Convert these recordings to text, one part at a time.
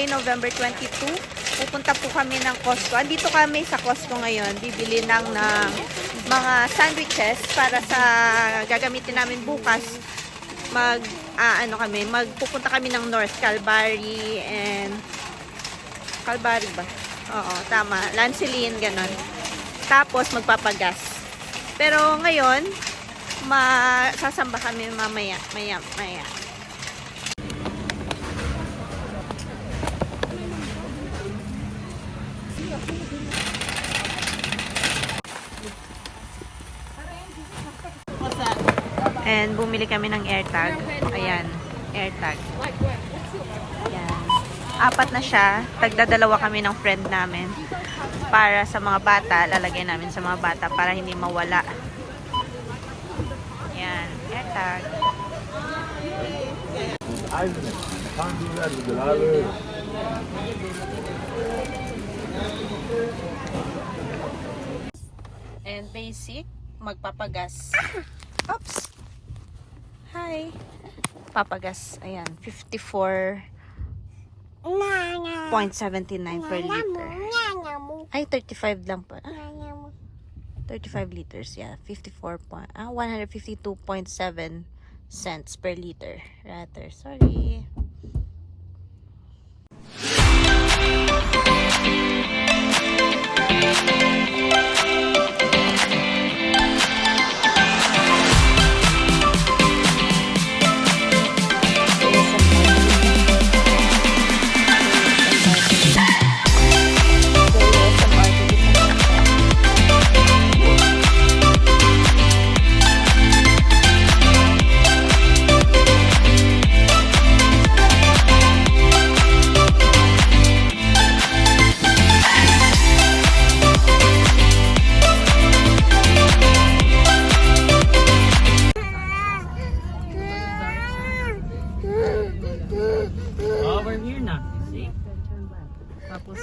Tuesday, November 22. Pupunta po kami ng Costco. Andito kami sa Costco ngayon. Bibili ng mga sandwiches para sa gagamitin namin bukas. Magpupunta kami ng North Calvary and Calvary ba? Oo, tama. Lancelin, ganon. Tapos magpapagas. Pero ngayon, sasamba kami maya. And bumili kami ng AirTag. Ayan, AirTag. Ayan. 4 na siya. Tagdadalawa kami ng friend namin. Para sa mga bata, lalagay namin sa mga bata para hindi mawala. Ayan, AirTag. And basic, magpapagas. Oops! Hi! Papagas. Ayan, 54.79 per liter. Ay, 35 lang pa. 35 liters, yeah. 152.7 cents per liter. Rather, sorry. Over here na. See? Tapos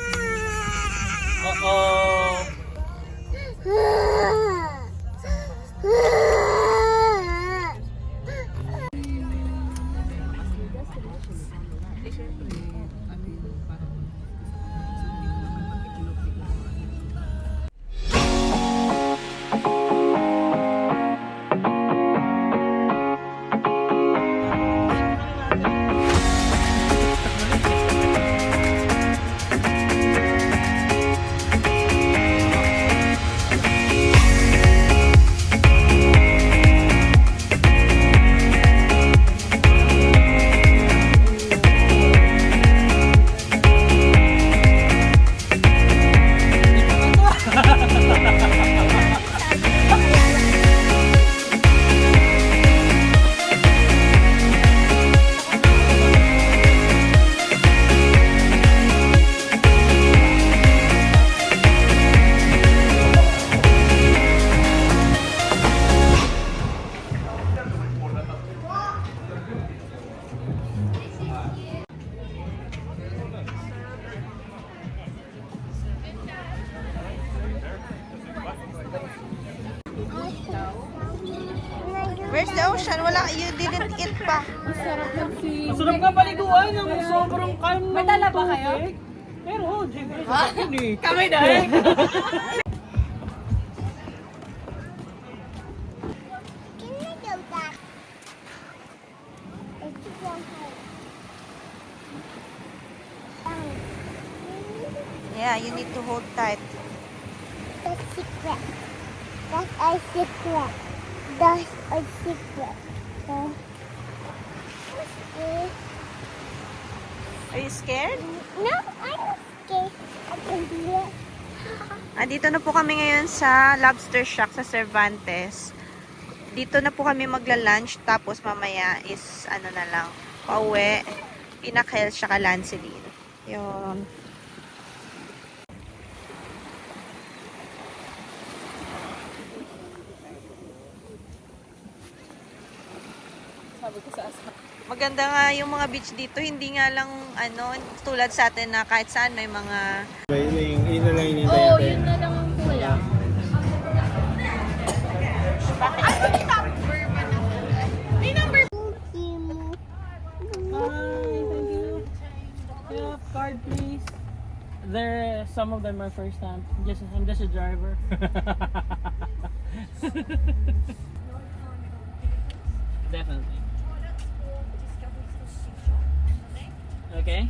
Where's the ocean? Wala, you didn't eat pa. masarap nga paliguan ng sobrang calm ng May dala ba kayo? tubig. Pero, siyempre sa akin eh. Kami dahil. Yeah, you need to hold tight. That's secret. That's a secret. That's a secret. Are you scared? No, I'm not scared. I can do it. Andito na po kami ngayon sa Lobster Shack sa Cervantes. Dito na po kami magla-lunch tapos mamaya is ano na lang, pauwi, Pinacel siya Lancelin. Yun. Sabi ko sa asma. Maganda nga yung mga beach dito, hindi nga lang ano, tulad sa atin na kahit saan may mga Oo, yun na lang ang kulang. May number. Hi, thank you. Yeah, card time or first time. I'm just a driver. Definitely. Okay.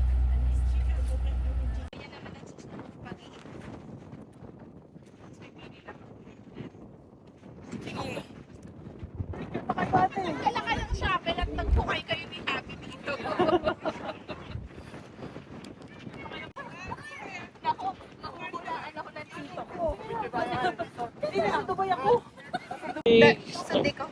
Sandi ko.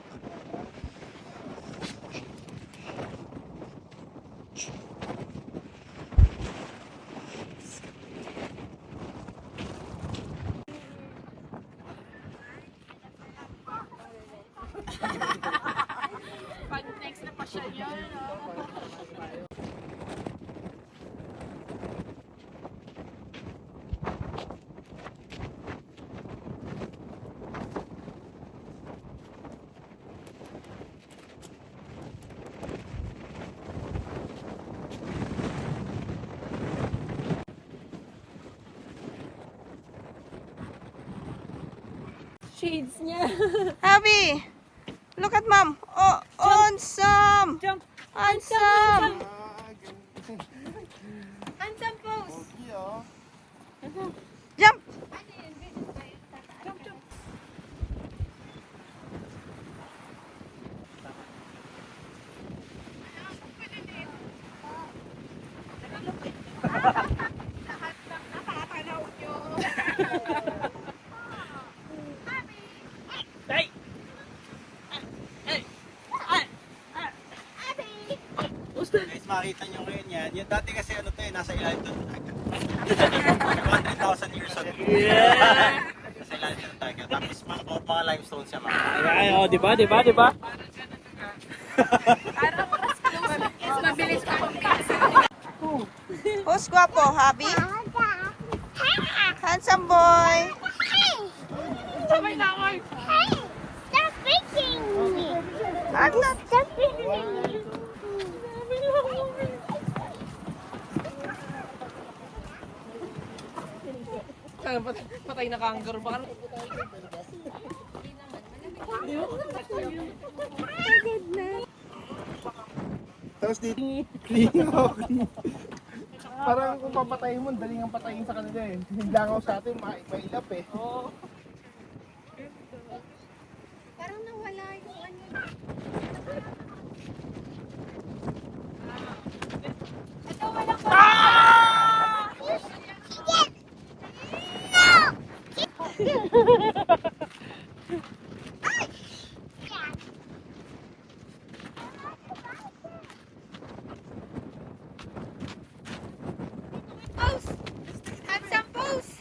Shades niya. Abby, look at mom. Oh, awesome. Jump. Awesome. Handsome pose. Jump. Hey. Guys, makita nyo ngayon yan. Yung dati kasi ano to eh, nasa ilalim to. 100,000 years ago. Yeah. Nasa ilalim to tayo. Tapos mga limestone siya mga. Ay, oh, di ba? Di ba? Di ba? Mabilis ka pang Who's guwapo, Abby? Handsome boy. Hey, stop freaking me. Aglat. Stop freaking me. Patay na kangaroo. Baka Tapos dito, clean ako. Parang kung papatayin mo, daling ang patayin sa kanila eh. Langaw sa atin, mailap eh. Parang nawala yung ano. Ito walang pose. Handsome pose.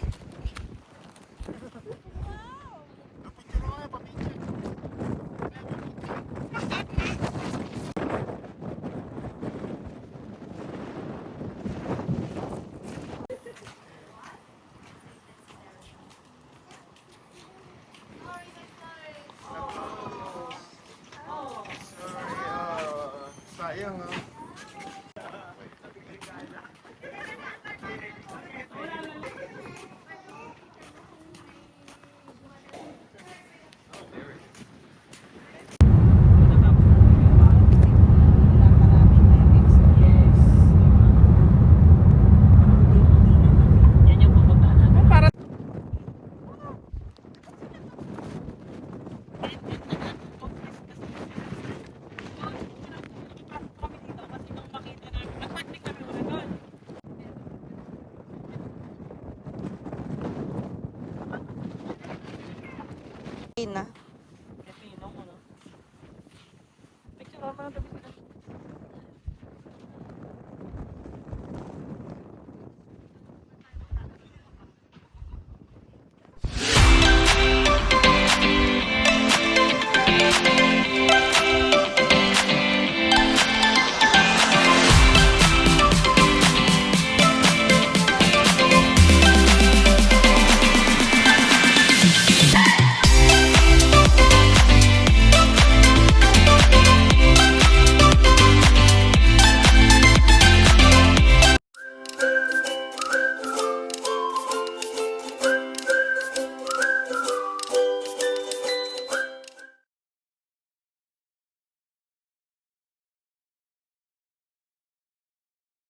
Sayang ah. yan yung pupuntahan natin. Para Na.